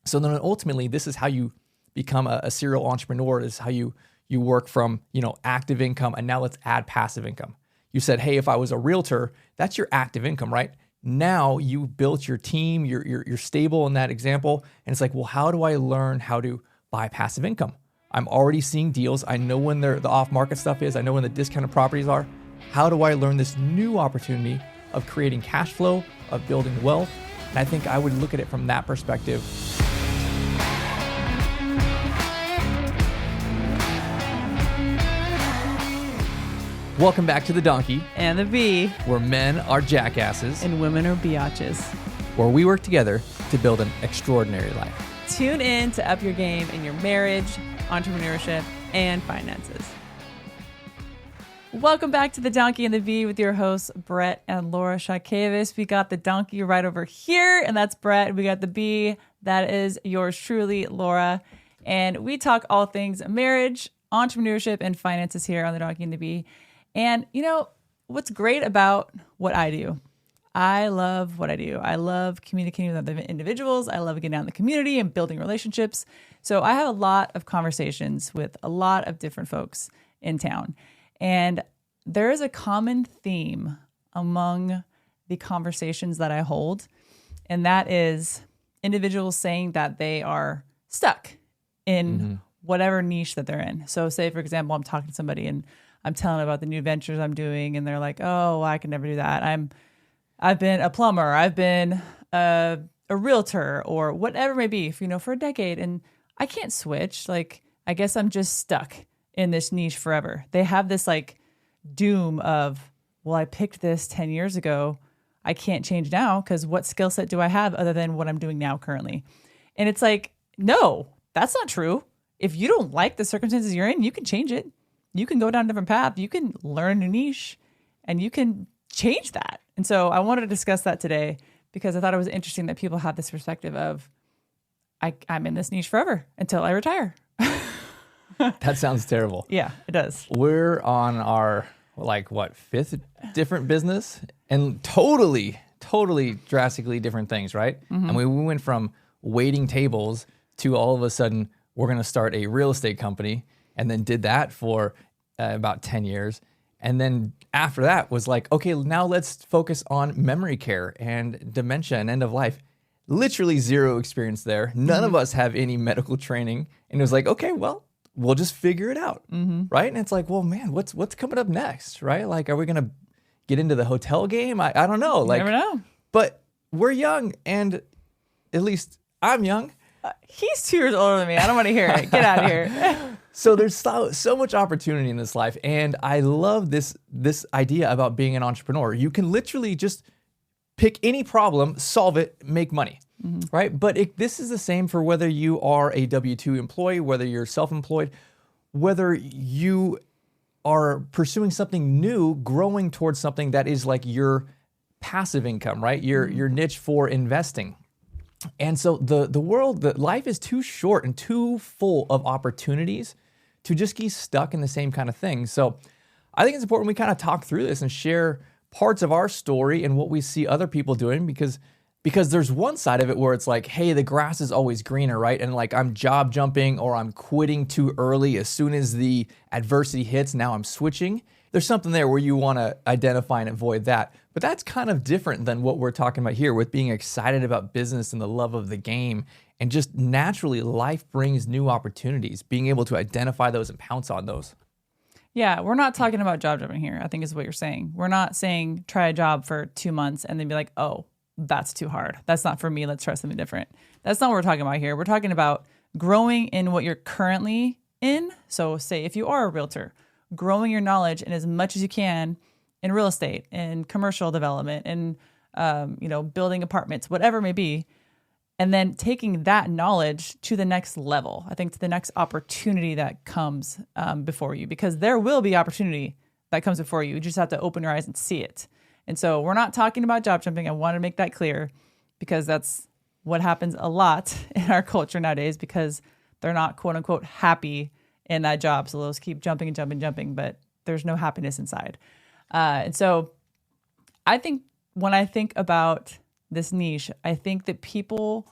So then ultimately, this is how you become a serial entrepreneur, is how you work from, active income. And now let's add passive income. You said, hey, if I was a realtor, that's your active income, right? Now you built your team, you're stable in that example. And it's like, well, how do I learn how to buy passive income? I'm already seeing deals. I know when the off-market stuff is. I know when the discounted properties are. How do I learn this new opportunity of creating cash flow, of building wealth? And I think I would look at it from that perspective. Welcome back to The Donkey and the Bee, where men are jackasses and women are biatches, where we work together to build an extraordinary life. Tune in to up your game in your marriage, entrepreneurship, and finances. Welcome back to The Donkey and the Bee with your hosts, Brett and Laura Chotkeys. We got the donkey right over here, and that's Brett. We got the bee, that is yours truly, Laura. And we talk all things marriage, entrepreneurship, and finances here on The Donkey and the Bee. And what's great about what I do? I love what I do. I love communicating with other individuals. I love getting out in the community and building relationships. So I have a lot of conversations with a lot of different folks in town. And there is a common theme among the conversations that I hold. And that is individuals saying that they are stuck in whatever niche that they're in. So say, for example, I'm talking to somebody and I'm telling them about the new ventures I'm doing, and they're like, "Oh, I can never do that. I've been a plumber, I've been a realtor, or whatever it may be, for a decade, and I can't switch. Like, I guess I'm just stuck in this niche forever." They have this like doom of, "Well, I picked this 10 years ago. I can't change now because what skill set do I have other than what I'm doing now currently?" And it's like, no, that's not true. If you don't like the circumstances you're in, you can change it. You can go down a different path. You can learn a niche and you can change that. And so I wanted to discuss that today because I thought it was interesting that people have this perspective of, I'm in this niche forever until I retire. That sounds terrible. Yeah, it does. We're on our, fifth different business, and totally drastically different things, right? And we went from waiting tables to all of a sudden, we're going to start a real estate company. And then did that for about 10 years. And then after that was like, okay, now let's focus on memory care and dementia and end of life. Literally zero experience there. None of us have any medical training. And it was like, okay, well, we'll just figure it out, right? And it's like, well, man, what's coming up next, right? Like, are we going to get into the hotel game? I don't know. You never know. But we're young, and at least I'm young. He's 2 years older than me. I don't want to hear it. Get out of here. So there's so much opportunity in this life, and I love this idea about being an entrepreneur. You can literally just pick any problem, solve it, make money, right? But this is the same for whether you are a W-2 employee, whether you're self-employed, whether you are pursuing something new, growing towards something that is like your passive income, right? Your niche for investing. And so the life is too short and too full of opportunities to just get stuck in the same kind of thing. So I think it's important we kind of talk through this and share parts of our story and what we see other people doing, because there's one side of it where it's like, hey, the grass is always greener, right? And like, I'm job jumping or I'm quitting too early. As soon as the adversity hits, now I'm switching. There's something there where you want to identify and avoid that. But that's kind of different than what we're talking about here with being excited about business and the love of the game. And just naturally, life brings new opportunities, being able to identify those and pounce on those. Yeah, we're not talking about job jumping here, I think is what you're saying. We're not saying try a job for 2 months and then be like, oh, that's too hard. That's not for me. Let's try something different. That's not what we're talking about here. We're talking about growing in what you're currently in. So say if you are a realtor, growing your knowledge in as much as you can in real estate, in commercial development, in building apartments, whatever it may be, and then taking that knowledge to the next level. I think to the next opportunity that comes before you, because there will be opportunity that comes before you. You just have to open your eyes and see it. And so we're not talking about job jumping. I want to make that clear because that's what happens a lot in our culture nowadays, because they're not quote unquote happy in that job. So they'll just keep jumping and jumping, but there's no happiness inside. And so I think when I think about this niche, I think that people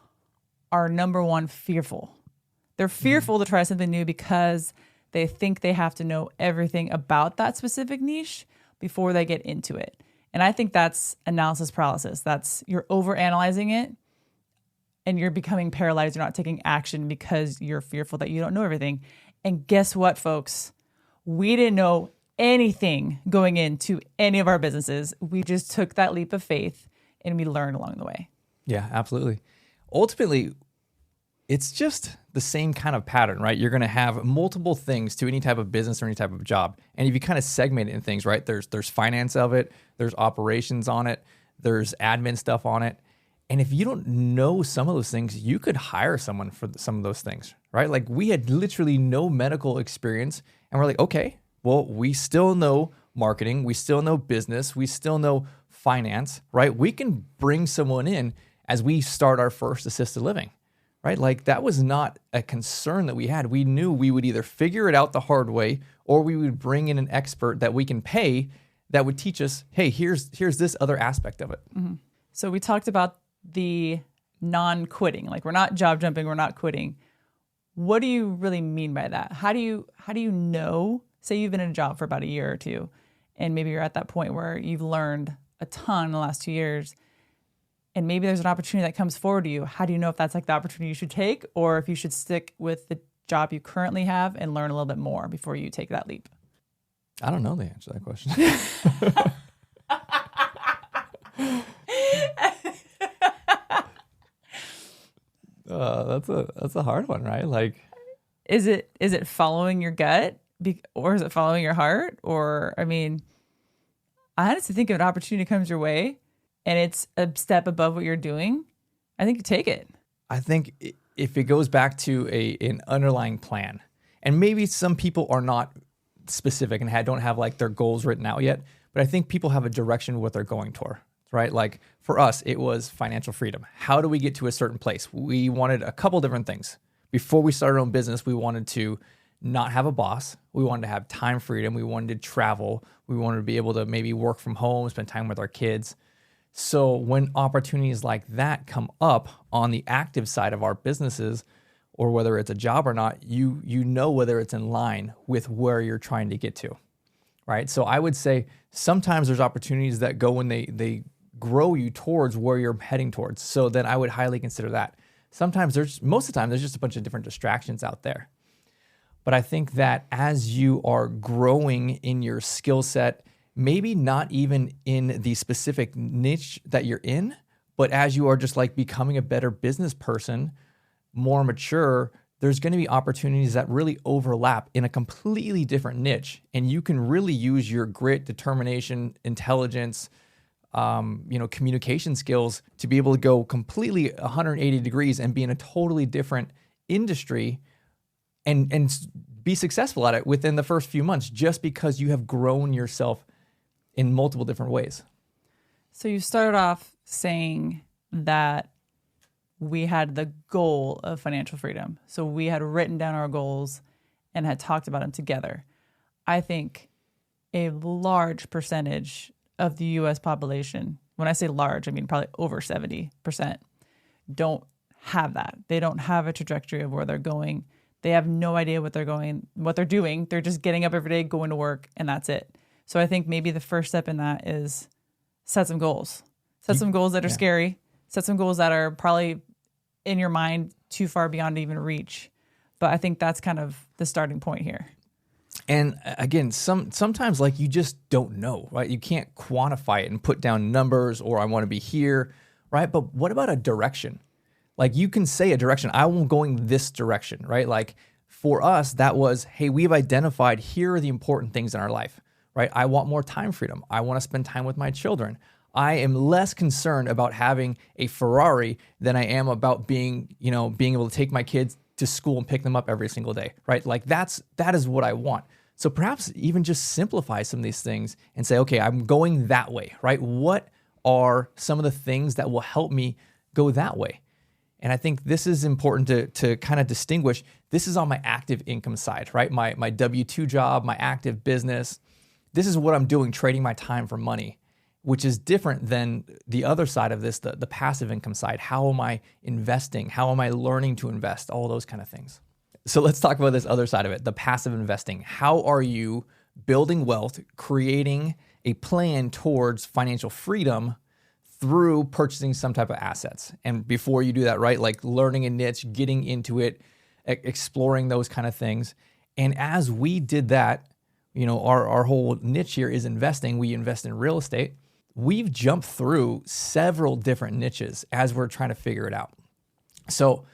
are number one fearful. They're fearful to try something new because they think they have to know everything about that specific niche before they get into it. And I think that's analysis paralysis. That's you're overanalyzing it and you're becoming paralyzed. You're not taking action because you're fearful that you don't know everything. And guess what, folks? We didn't know anything going into any of our businesses. We just took that leap of faith and we learned along the way. Yeah, absolutely. Ultimately, it's just the same kind of pattern, right? You're going to have multiple things to any type of business or any type of job. And if you kind of segment it in things, right? There's finance of it, there's operations on it, there's admin stuff on it. And if you don't know some of those things, you could hire someone for some of those things, right? Like we had literally no medical experience and we're like, okay, well, we still know marketing, we still know business, we still know finance, right? We can bring someone in as we start our first assisted living. Right? Like that was not a concern that we had. We knew we would either figure it out the hard way or we would bring in an expert that we can pay that would teach us, hey, here's this other aspect of it. Mm-hmm. So we talked about the non-quitting. Like we're not job jumping, we're not quitting. What do you really mean by that? How do you know, say you've been in a job for about a year or two, and maybe you're at that point where you've learned a ton in the last 2 years, and maybe there's an opportunity that comes forward to you. How do you know if that's like the opportunity you should take or if you should stick with the job you currently have and learn a little bit more before you take that leap? I don't know the answer to that question. That's a hard one, right? Like, is it following your gut or is it following your heart? Or, I mean, I honestly think if an opportunity comes your way and it's a step above what you're doing, I think you take it. I think if it goes back to an underlying plan, and maybe some people are not specific and don't have like their goals written out yet, but I think people have a direction of what they're going toward, right? Like for us, it was financial freedom. How do we get to a certain place? We wanted a couple different things. Before we started our own business, we wanted to not have a boss. We wanted to have time freedom. We wanted to travel. We wanted to be able to maybe work from home, spend time with our kids. So when opportunities like that come up on the active side of our businesses, or whether it's a job or not, you know whether it's in line with where you're trying to get to, right? So I would say sometimes there's opportunities that go when they grow you towards where you're heading towards. So then I would highly consider that. Most of the time, there's just a bunch of different distractions out there. But I think that as you are growing in your skill set, maybe not even in the specific niche that you're in, but as you are just like becoming a better business person, more mature, there's going to be opportunities that really overlap in a completely different niche. And you can really use your grit, determination, intelligence, communication skills to be able to go completely 180 degrees and be in a totally different industry and be successful at it within the first few months just because you have grown yourself in multiple different ways. So you started off saying that we had the goal of financial freedom. So we had written down our goals and had talked about them together. I think a large percentage of the U.S. population, when I say large, I mean probably over 70%, don't have that. They don't have a trajectory of where they're going. They have no idea what they're doing. They're just getting up every day, going to work, and that's it. So I think maybe the first step in that is set some goals. Set some goals that are scary. Set some goals that are probably in your mind too far beyond to even reach. But I think that's kind of the starting point here. And again, sometimes like you just don't know, right? You can't quantify it and put down numbers or I want to be here, right? But what about a direction? Like you can say a direction, I'm going this direction, right? Like for us, that was, hey, we've identified here are the important things in our life, right? I want more time freedom. I want to spend time with my children. I am less concerned about having a Ferrari than I am about being able to take my kids to school and pick them up every single day, right? Like that is what I want. So perhaps even just simplify some of these things and say, okay, I'm going that way, right? What are some of the things that will help me go that way? And I think this is important to kind of distinguish. This is on my active income side, right? My W-2 job, my active business. This is what I'm doing, trading my time for money. which is different than the other side of this, the passive income side. How am I investing? How am I learning to invest? All those kind of things. So let's talk about this other side of it, the passive investing. How are you building wealth, creating a plan towards financial freedom through purchasing some type of assets? And before you do that, right, like learning a niche, getting into it, exploring those kind of things. And as we did that, our whole niche here is investing. We invest in real estate. We've jumped through several different niches as we're trying to figure it out. So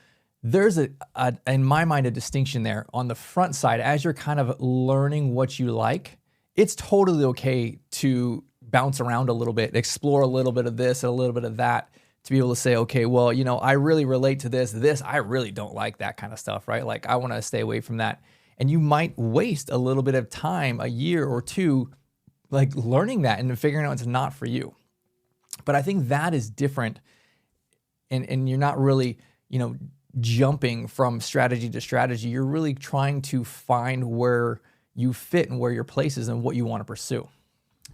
there's in my mind, a distinction there on the front side. As you're kind of learning what you like, it's totally okay to bounce around a little bit, explore a little bit of this and a little bit of that, to be able to say, okay, well, I really relate to this, I really don't like that kind of stuff, right? Like I want to stay away from that. And you might waste a little bit of time, a year or two, like learning that and figuring out it's not for you. But I think that is different. And you're not really, jumping from strategy to strategy. You're really trying to find where you fit and where your place is and what you want to pursue.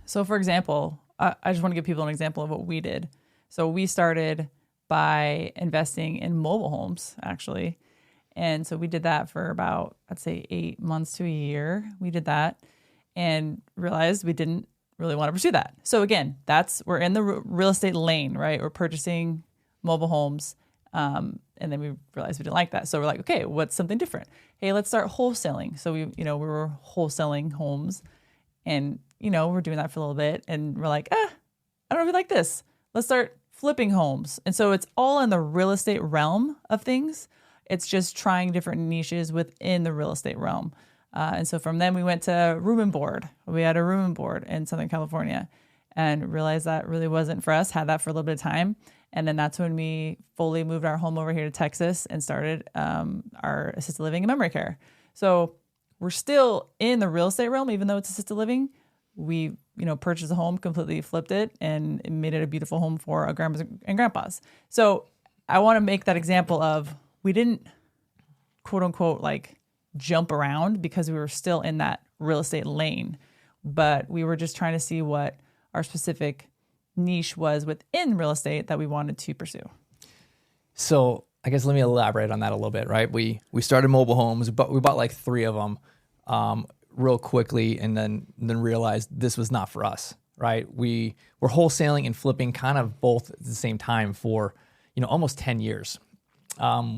So for example, I just want to give people an example of what we did. So we started by investing in mobile homes, actually. And so we did that for about, I'd say 8 months to a year. We did that and realized we didn't really want to pursue that. So again, we're in the real estate lane, right? We're purchasing mobile homes. And then we realized we didn't like that. So we're like, okay, what's something different? Hey, let's start wholesaling. So we were wholesaling homes and, we're doing that for a little bit and we're like, I don't really like this. Let's start flipping homes. And so it's all in the real estate realm of things. It's just trying different niches within the real estate realm. And so from then we went to room and board. We had a room and board in Southern California and realized that really wasn't for us, had that for a little bit of time. And then that's when we fully moved our home over here to Texas and started our assisted living and memory care. So we're still in the real estate realm, even though it's assisted living. We, purchased a home, completely flipped it, and made it a beautiful home for our grandmas and grandpas. So I want to make that example of we didn't, quote unquote, like jump around because we were still in that real estate lane, but we were just trying to see what our specific niche was within real estate that we wanted to pursue. So I guess let me elaborate on that a little bit, right? We started mobile homes, but we bought like 3 of them real quickly and then realized this was not for us, right? We were wholesaling and flipping kind of both at the same time for, almost 10 years.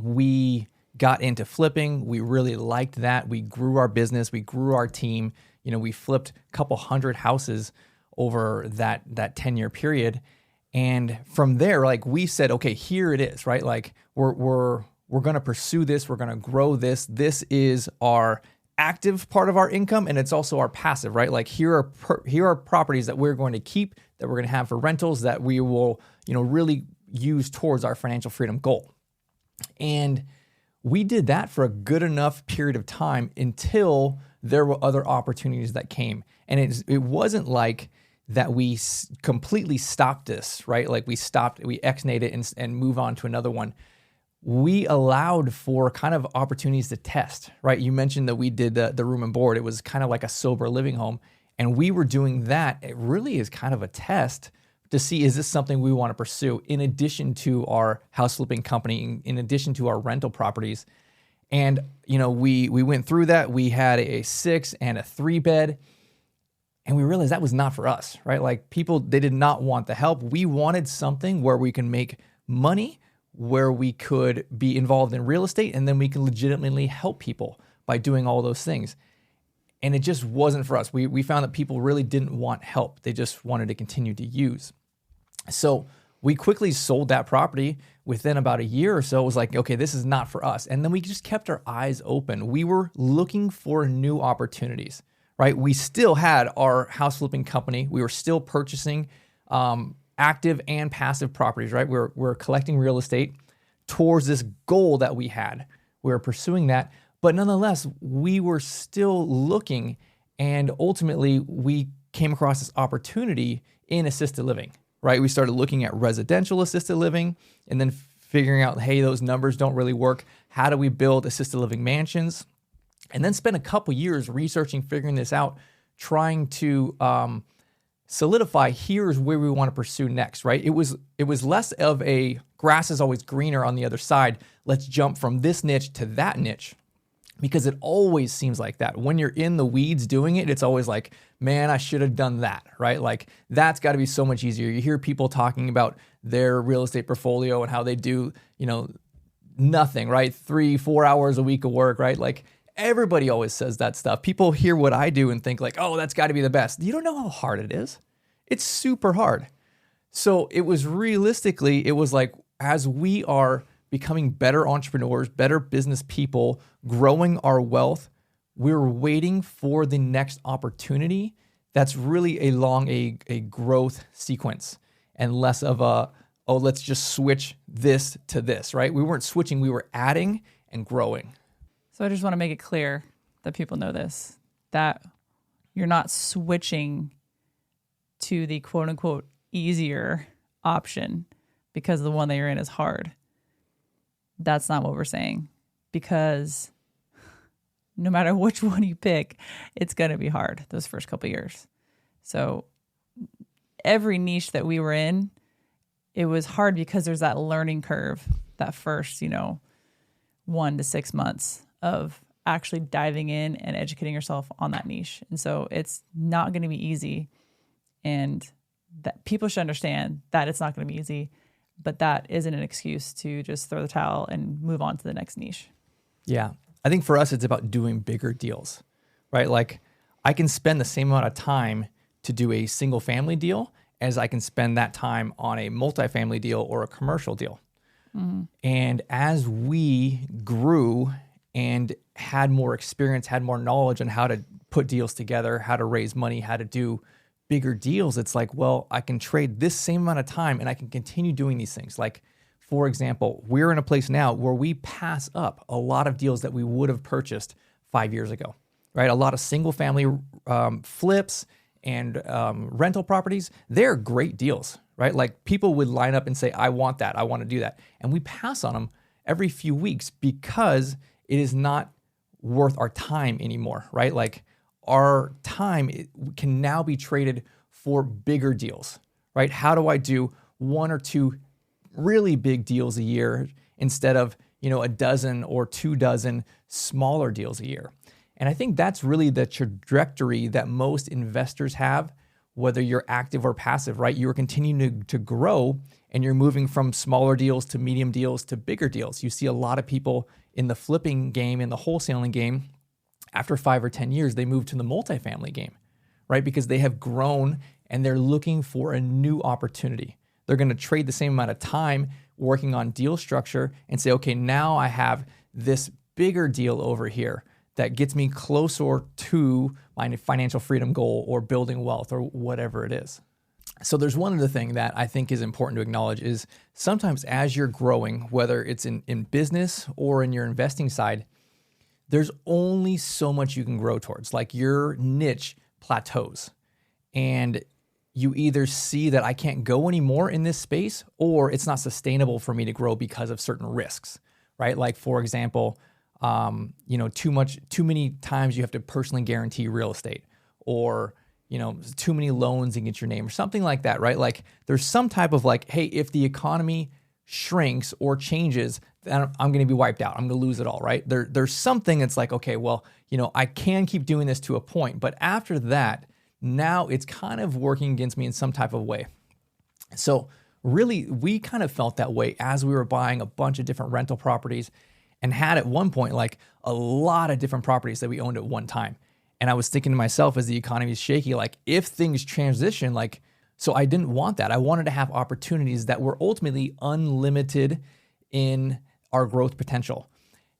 We got into flipping. We really liked that. We grew our business. We grew our team. We flipped a couple hundred houses over that 10-year period. And from there, like we said, okay, here it is, right? Like we're going to pursue this. We're going to grow this. This is our active part of our income. And it's also our passive, right? Like here are properties that we're going to keep, that we're going to have for rentals, that we will, really use towards our financial freedom goal. And we did that for a good enough period of time until there were other opportunities that came. And it wasn't like that we completely stopped this, right? Like we ex-nate it and move on to another one. We allowed for kind of opportunities to test, right? You mentioned that we did the room and board. It was kind of like a sober living home. And we were doing that. It really is kind of a test to see, is this something we want to pursue in addition to our house flipping company, in addition to our rental properties. And, we went through that. We had a 6 and a 3 bed. And we realized that was not for us, right? Like people, they did not want the help. We wanted something where we can make money, where we could be involved in real estate, and then we can legitimately help people by doing all those things. And it just wasn't for us. We found that people really didn't want help. They just wanted to continue to use. So we quickly sold that property within about a year or so. It was like, okay, this is not for us. And then we just kept our eyes open. We were looking for new opportunities, right? We still had our house flipping company. We were still purchasing active and passive properties, right? We're collecting real estate towards this goal that we had. We were pursuing that. But nonetheless, we were still looking, and ultimately we came across this opportunity in assisted living, right? We started looking at residential assisted living and then figuring out, hey, those numbers don't really work. How do we build assisted living mansions? And then spent a couple years researching, figuring this out, trying to solidify, here's where we want to pursue next, right? It was less of a grass is always greener on the other side. Let's jump from this niche to that niche, because it always seems like that. When you're in the weeds doing it, it's always like, man, I should have done that, right? Like that's got to be so much easier. You hear people talking about their real estate portfolio and how they do, nothing, right? 3-4 hours a week of work, right? Like everybody always says that stuff. People hear what I do and think like, oh, that's got to be the best. You don't know how hard it is. It's super hard. So it was like, as we are becoming better entrepreneurs, better business people, growing our wealth, we're waiting for the next opportunity that's really along a growth sequence and less of let's just switch this to this, right? We weren't switching, we were adding and growing. So I just want to make it clear that people know this, that you're not switching to the quote unquote easier option because the one that you're in is hard. That's not what we're saying, because no matter which one you pick, it's going to be hard those first couple of years. So every niche that we were in, it was hard because there's that learning curve, that first, 1 to 6 months of actually diving in and educating yourself on that niche. And so it's not going to be easy, and that people should understand that it's not going to be easy, but that isn't an excuse to just throw the towel and move on to the next niche. Yeah. I think for us, it's about doing bigger deals, right? Like I can spend the same amount of time to do a single family deal as I can spend that time on a multifamily deal or a commercial deal. Mm-hmm. And as we grew and had more experience, had more knowledge on how to put deals together, how to raise money, how to do bigger deals, it's like, well, I can trade this same amount of time and I can continue doing these things. Like, for example, we're in a place now where we pass up a lot of deals that we would have purchased 5 years ago, right? A lot of single family flips and rental properties, they're great deals, right? Like people would line up and say, I want that, I want to do that. And we pass on them every few weeks because it is not worth our time anymore, right? Like our time can now be traded for bigger deals, right? How do I do 1 or 2 really big deals a year instead of, a dozen or 2 dozen smaller deals a year? And I think that's really the trajectory that most investors have, whether you're active or passive, right? You're continuing to grow and you're moving from smaller deals to medium deals to bigger deals. You see a lot of people in the flipping game, in the wholesaling game, after 5 or 10 years, they move to the multifamily game, right? Because they have grown and they're looking for a new opportunity. They're going to trade the same amount of time working on deal structure and say, okay, now I have this bigger deal over here that gets me closer to my financial freedom goal or building wealth or whatever it is. So there's one other thing that I think is important to acknowledge is sometimes as you're growing, whether it's in business or in your investing side, there's only so much you can grow towards. Like your niche plateaus and you either see that I can't go anymore in this space or it's not sustainable for me to grow because of certain risks, right? Like for example, too many times you have to personally guarantee real estate or, too many loans against your name or something like that, right? Like there's some type of like, hey, if the economy shrinks or changes, then I'm going to be wiped out. I'm going to lose it all, right? There's something that's like, okay, well, I can keep doing this to a point, but after that, now it's kind of working against me in some type of way. So really, we kind of felt that way as we were buying a bunch of different rental properties and had at one point like a lot of different properties that we owned at one time. And I was thinking to myself as the economy is shaky, like if things transition, so I didn't want that. I wanted to have opportunities that were ultimately unlimited in our growth potential.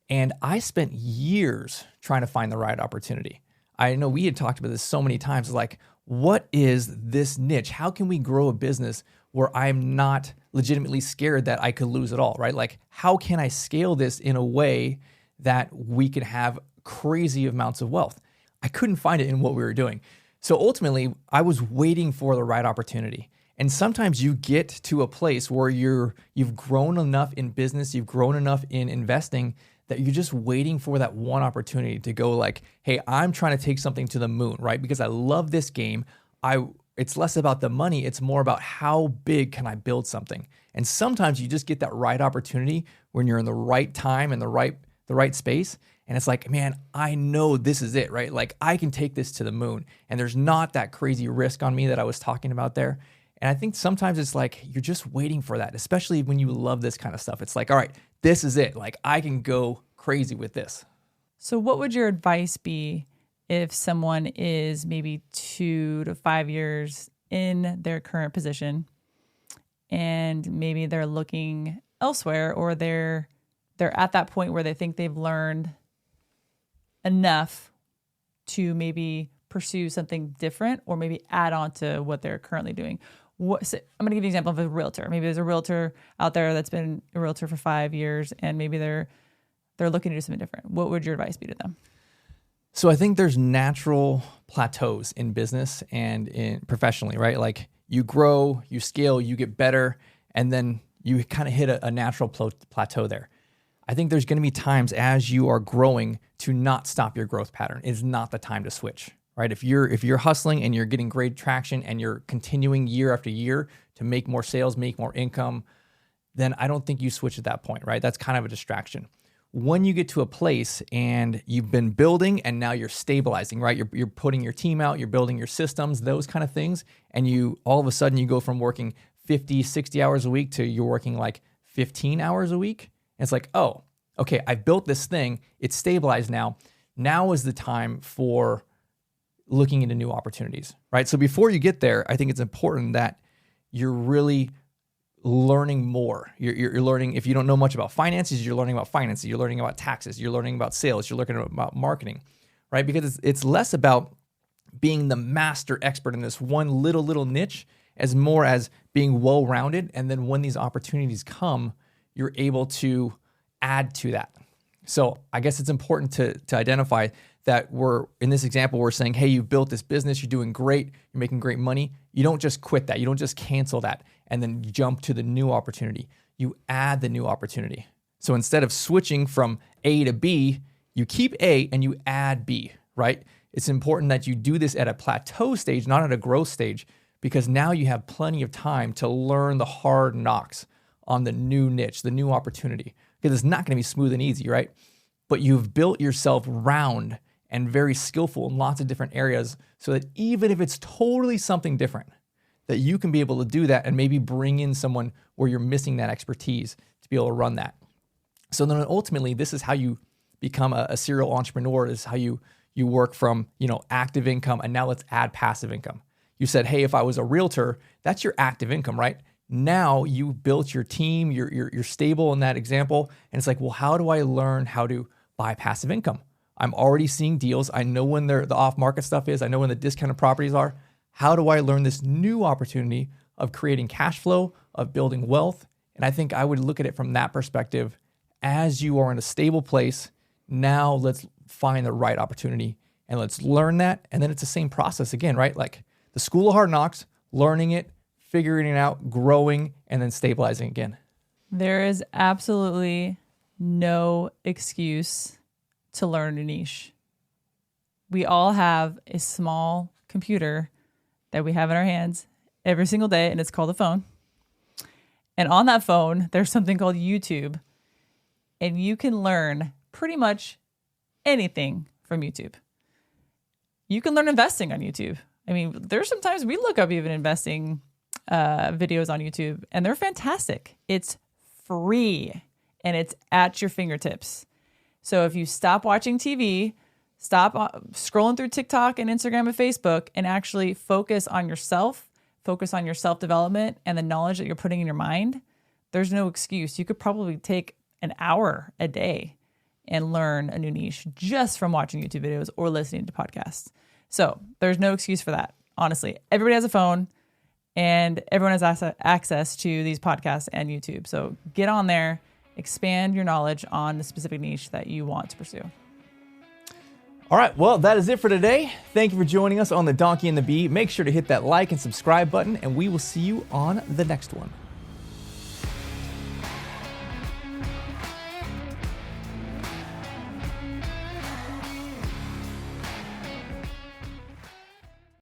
And I spent years trying to find the right opportunity. I know we had talked about this so many times, like, what is this niche? How can we grow a business where I'm not legitimately scared that I could lose it all, right? Like, how can I scale this in a way that we can have crazy amounts of wealth? I couldn't find it in what we were doing. So ultimately, I was waiting for the right opportunity. And sometimes you get to a place where you've grown enough in business, you've grown enough in investing that you're just waiting for that one opportunity to go like, hey, I'm trying to take something to the moon, right? Because I love this game. I it's less about the money. It's more about how big can I build something? And sometimes you just get that right opportunity when you're in the right time and the right space. And it's like, man, I know this is it, right? Like I can take this to the moon and there's not that crazy risk on me that I was talking about there. And I think sometimes it's like, you're just waiting for that, especially when you love this kind of stuff. It's like, all right, this is it. Like I can go crazy with this. So what would your advice be if someone is maybe 2 to 5 years in their current position and maybe they're looking elsewhere, or they're at that point where they think they've learned enough to maybe pursue something different or maybe add on to what they're currently doing? I'm going to give you an example of a realtor. Maybe there's a realtor out there that's been a realtor for 5 years and maybe they're looking to do something different. What would your advice be to them? So I think there's natural plateaus in business and in professionally, right? Like you grow, you scale, you get better, and then you kind of hit a natural plateau there. I think there's going to be times as you are growing to not stop your growth pattern. It's not the time to switch, right? If you're hustling and you're getting great traction and you're continuing year after year to make more sales, make more income, then I don't think you switch at that point, right? That's kind of a distraction. When you get to a place and you've been building and now you're stabilizing, right? You're putting your team out, you're building your systems, those kind of things. And you all of a sudden you go from working 50, 60 hours a week to you're working like 15 hours a week. And it's like, oh, okay, I built this thing. It's stabilized now. Now is the time for looking into new opportunities, right? So before you get there, I think it's important that you're really learning more. You're learning, if you don't know much about finances, you're learning about finances, you're learning about taxes, you're learning about sales, you're learning about marketing, right? Because it's less about being the master expert in this one little niche as more as being well-rounded. And then when these opportunities come, you're able to add to that. So I guess it's important to identify that in this example, we're saying, hey, you've built this business, you're doing great, you're making great money. You don't just quit that. You don't just cancel that and then jump to the new opportunity. You add the new opportunity. So instead of switching from A to B, you keep A and you add B, right? It's important that you do this at a plateau stage, not at a growth stage, because now you have plenty of time to learn the hard knocks on the new niche, the new opportunity, because it's not going to be smooth and easy, right? But you've built yourself round and very skillful in lots of different areas so that even if it's totally something different, that you can be able to do that and maybe bring in someone where you're missing that expertise to be able to run that. So then ultimately, this is how you become a serial entrepreneur. This is how you work from, active income, and now let's add passive income. You said, hey, if I was a realtor, that's your active income, right? Now you built your team, you're stable in that example. And it's like, well, how do I learn how to buy passive income? I'm already seeing deals. I know when the off-market stuff is. I know when the discounted properties are. How do I learn this new opportunity of creating cash flow, of building wealth? And I think I would look at it from that perspective. As you are in a stable place, now let's find the right opportunity and let's learn that. And then it's the same process again, right? Like the school of hard knocks, learning it, figuring it out, growing, and then stabilizing again. There is absolutely no excuse to learn a niche. We all have a small computer that we have in our hands every single day, and it's called a phone. And on that phone, there's something called YouTube, and you can learn pretty much anything from YouTube. You can learn investing on YouTube. I mean, there's sometimes we look up even investing videos on YouTube, and they're fantastic. It's free, and it's at your fingertips. So if you stop watching TV, stop scrolling through TikTok and Instagram and Facebook, and actually focus on yourself, focus on your self-development and the knowledge that you're putting in your mind, there's no excuse. You could probably take an hour a day and learn a new niche just from watching YouTube videos or listening to podcasts. So there's no excuse for that. Honestly, everybody has a phone and everyone has access to these podcasts and YouTube. So get on there, expand your knowledge on the specific niche that you want to pursue. All right, well, that is it for today. Thank you for joining us on The Donkey and the Bee. Make sure to hit that like and subscribe button, and we will see you on the next one.